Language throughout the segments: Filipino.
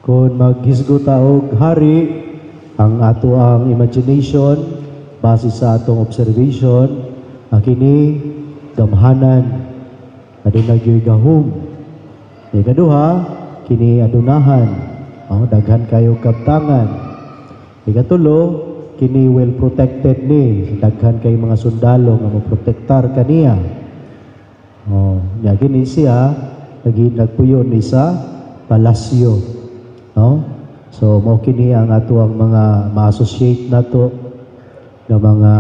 Kung maghisgo ta og hari, ang ato ang imagination base sa atong observation, kini gamhanan aduna gyud gahom. Ikaduha, kini adunahan, daghan kayo kabtangan. Ikatulo, kini well protected ni, daghan kay mga sundalo nga moprotektar kaniya. Kini siya nagpuyo ni sa palasyo. So mao kini ang ato ang mga ma-associate nato ng mga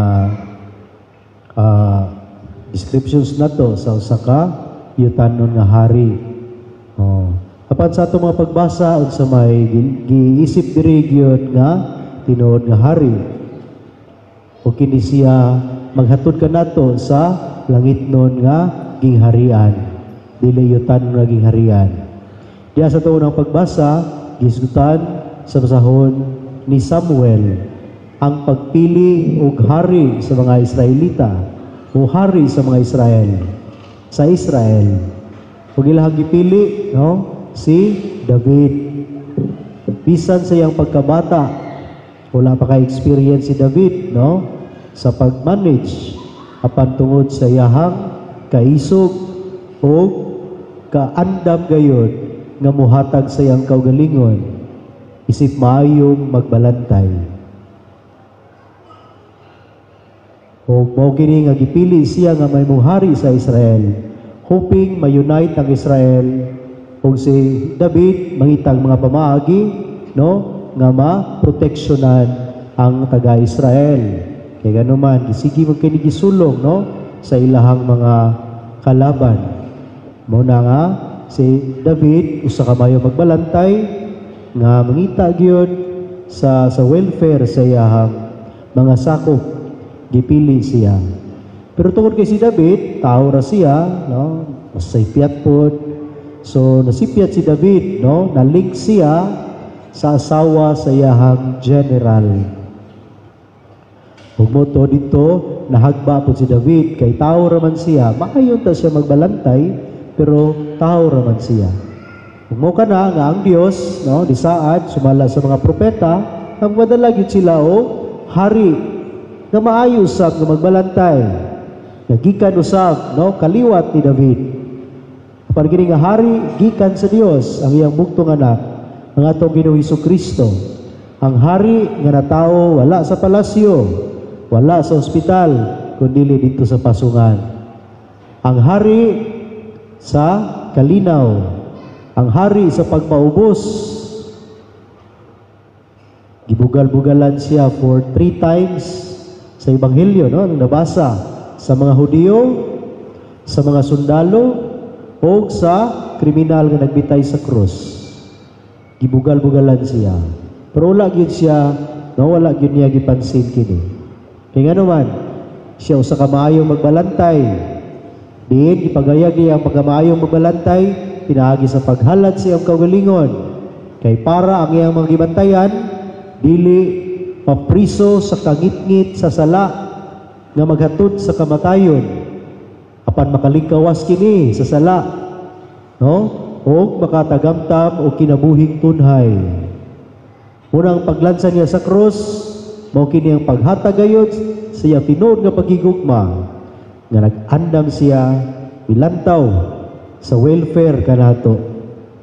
descriptions nato sa usa ka yutanon nga hari. Apan sa ato mga pagbasa unsa may giisip diri gyud nga tinuod nga hari. O kini siya maghatod kanato sa langitnon nga gingharian, dili yutan nga gingharian. Diya sa tuon ang pagbasa gisgutan sa basahon ni Samuel ang pagpili og hari sa mga Israelita o hari sa mga Israel sa Israel. Ug ilahang gipili si David. Bisan sa iyang pagkabata, wala pa kay experience si David sa pag-manage apan tungod sa iyahang kaisog o kaandam gayud nga muhatag sa iyang kaugalingon, isip maayong magbalantay. O mao kini nga gipili siya nga may muhari sa Israel, hoping ma-unite ang Israel. O si David mangitang mga pamaagi nga ma-proteksyonan ang taga-Israel. Kaya ganuman gisigi mo kini gisulong sa ilahang mga kalaban. Mao na nga si David usa ka mayo magbalantay nga mangita gyud sa welfare sa iyahang mga sakop. Gipili siya. Pero tungod kay si David, tao ra siya, masay piyat pod. So nasipyat si David, na-link siya sa asawa sa iyahang general. Ug mo to dito nahagba po si David kay tao ra man siya, maayon ta siya magbalantay pero tao ra man siya. Ug mo kana nga ang Dios disaad sumala sa mga propeta ang madala gyud sila hari nga maayo usab nga magbalantay. Nagikan usab kaliwat ni David. Apan kini nga hari gikan sa Dios ang iyang bugtong anak ang atong Ginoong Hesukristo. Ang hari nga natawo wala sa palasyo, wala sa ospital, kundi dito sa pasungan. Ang hari sa kalinaw, ang hari sa pagpaubos. Gibugal-bugalan siya for 3 times sa Ebanghelyo, nang nabasa sa mga Hudyo, sa mga sundalo, o sa kriminal nga nagbitay sa krus. Gibugal-bugalan siya. Pero wala gyud siya, wala gyud niya gipansin kini. Kaya nga naman, siya usa ka maayong magbalantay. Diin ipagayag niya ang pagkamaayong magbalantay, pinaagi sa paghalad siyang kaugalingon. Kay para ang iyang mga gibantayan, dili mapriso sa kangit-ngit sa sala nga maghatod sa kamatayon. Apan makalingkawas kini sa sala, o makatagamtam o kinabuhing tunhay. Unang paglansa niya sa krus, mao kini ang paghatag gayud sa iyang tinuod nga pagigugma nga nag-andam siya bilantaw sa welfare kanato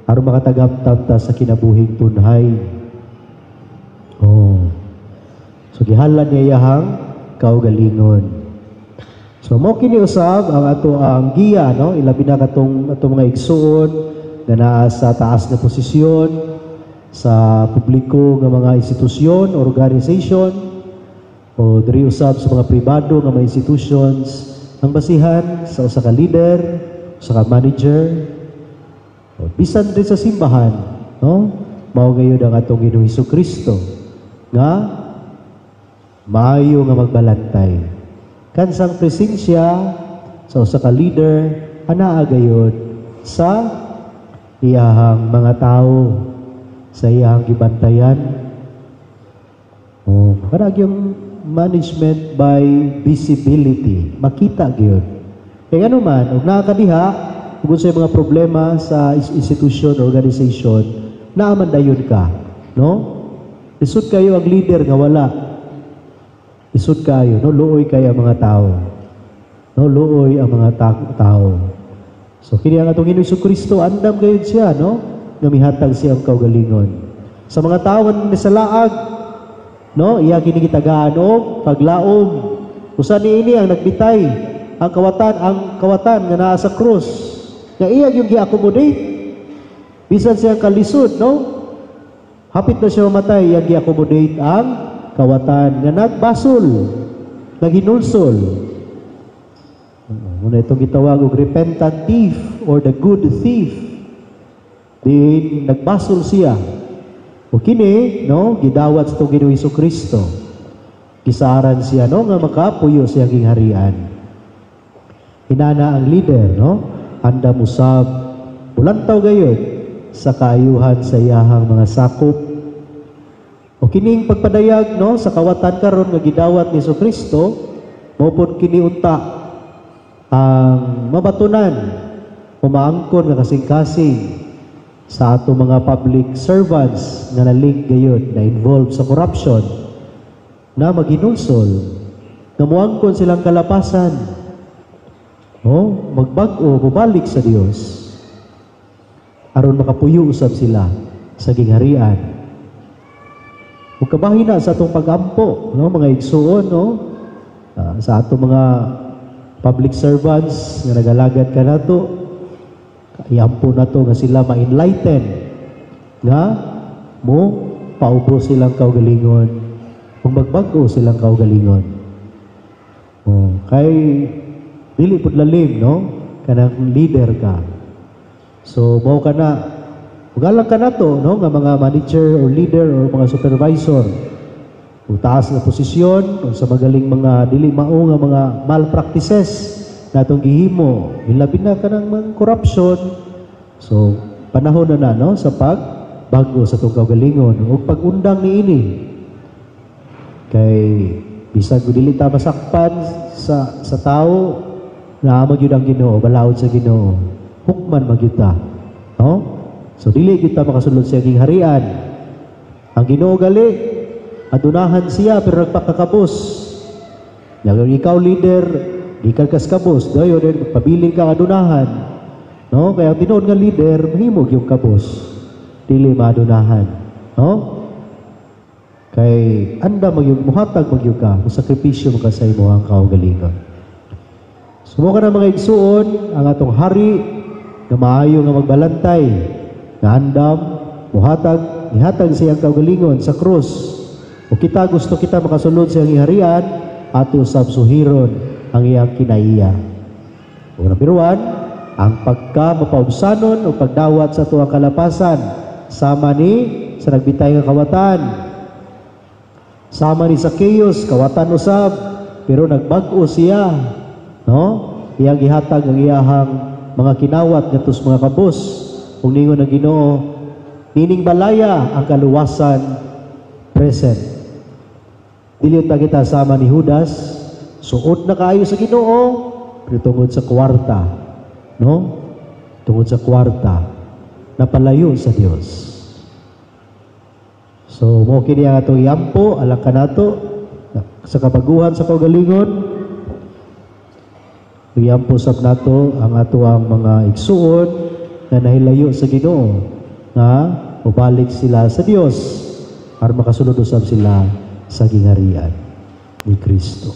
aron makatagamtam ta sa kinabuhing tunhay. So gihalan niya iyahang kaugalingon. So mao kini usab ang ato ang giya ilabi na katong mga igsuon nga naa sa taas na posisyon sa publiko nga mga institusyon, organization, o diri usab sa mga pribado nga mga institutions ang basihan sa usa ka leader, usa ka manager, o bisan din sa simbahan, mao gayud ang atong Ginoong Hesukristo nga maayo nga magbalantay. Kansang presensya sa usa ka leader anaa gayud sa iyahang mga tao, sa iyahang gibantayan. Parang yung management by visibility, makita gyud. Kaya ano man, ug nakakadiha ug sa mga problema sa institution, organization, naaman dayon ka, no? Lisod kayo ang leader nga wala. Lisod kayo, no? Luoy kayo ang mga tao. No, luoy ang mga tao. So kini ang atong Ginoong Kristo andam gayud siya, no? Nga mihatag siya ang kaugalingon. Sa mga tao ni sa laag, no? Iya kini gitagaan og paglaom. Usa niini ang nagbitay ang kawatan nga naa sa krus. Nga iya yung gi-accommodate. Bisan siya kalisod, no? Hapit na siya mamatay, iya gi-accommodate ang kawatan nga nagbasol, naghinulsol. Muna itong gitawag og repentant thief or the good thief. Di nagbasol siya. O kini, no, gidawat sa itong Ginoong Jesucristo. Kisaran siya, no, nga makapuyo siyang gingharian. Hinana ang leader, no, andam usab bulantaw gayud sa kaayuhan sa iyahang mga sakop. O kining pagpadayag, no, sa kawatan karon nga gidawat ni Jesucristo, mopod kini unta ang mabatunan, umaangkon nga kasing-kasing sa ato mga public servants nga na-link gayud, na involved sa corruption, na maghinulsol, na muangkon silang kalapasan, magbag-o, bumalik sa Dios, aron makapuyo usab sila sa gingharian. Ug kabahin na sa atong pagampo, no, mga igsuon, no, sa atong mga public servants nga nagalagad ka nato, iampo na to nga sila ma-enlighten nga mo paubos silang kaugalingon kung magbago silang kaugalingon. Kay dili pud lalim, no, kanang leader ka. So mao kana ugalang ka nato, no, nga mga manager or leader or mga supervisor o taas na posisyon o sa magaling mga dili mao nga mga malpractices natong gihimo, ilabi na kanang mga corruption. So panahon na, no, sa pagbago sa itong kaugalingon o pag-undang niini. Kay bisag dili ta masakpan sa tao na magyud ang Ginoo, balaod sa Ginoo, hukman magyud ta, no? So dili kita makasulod sa iyang harian. Ang Ginoo gali adunahan siya pero nagpakakabos. Yang ikaw leader, di ka kabos, dayo din pabiling ka adunahan. No, kaya tinuod nga leader, mahimog yung kabos. Dili maadunahan, no? Kay anda magyug muhatag magyug ka, sakripisyo mo ka sa imong kaugalingon. Sumo ka na mga igsuon ang atong hari nga maayo nga magbalantay, nga andam ihatag siyang kaugalingon sa krus. O kita gusto kita makasulod sa iyang harian, ato sabsuhiron ang iyang kinaiya. O number 1, ang pagka-mapaubsanon o pagdawat sa tuwang kalapasan, sama ni sa nagbitay nga kawatan, sama ni Zacchaeus, kawatan usab, pero nagbag-o siya, no? Iyang gihatag ang iyahang mga kinawat ngadto sa mga kabos. Kung ningon ang Ginoo, nining balaya ang kaluwasan present. Dili ta kita sama ni Judas, suod na kaayo sa Ginoo, pero tungod sa kwarta, no? Tungod sa kwarta, napalayo sa Dios. So mo kini ang atong iampo alang kanato sa kabaguhan sa kaugalingon. Iampo sab nato ang ato ang mga igsuon na nahilayo sa Ginoo, nga mubalik sila sa Dios aron makasulod usab sila sa gingharian ni Kristo.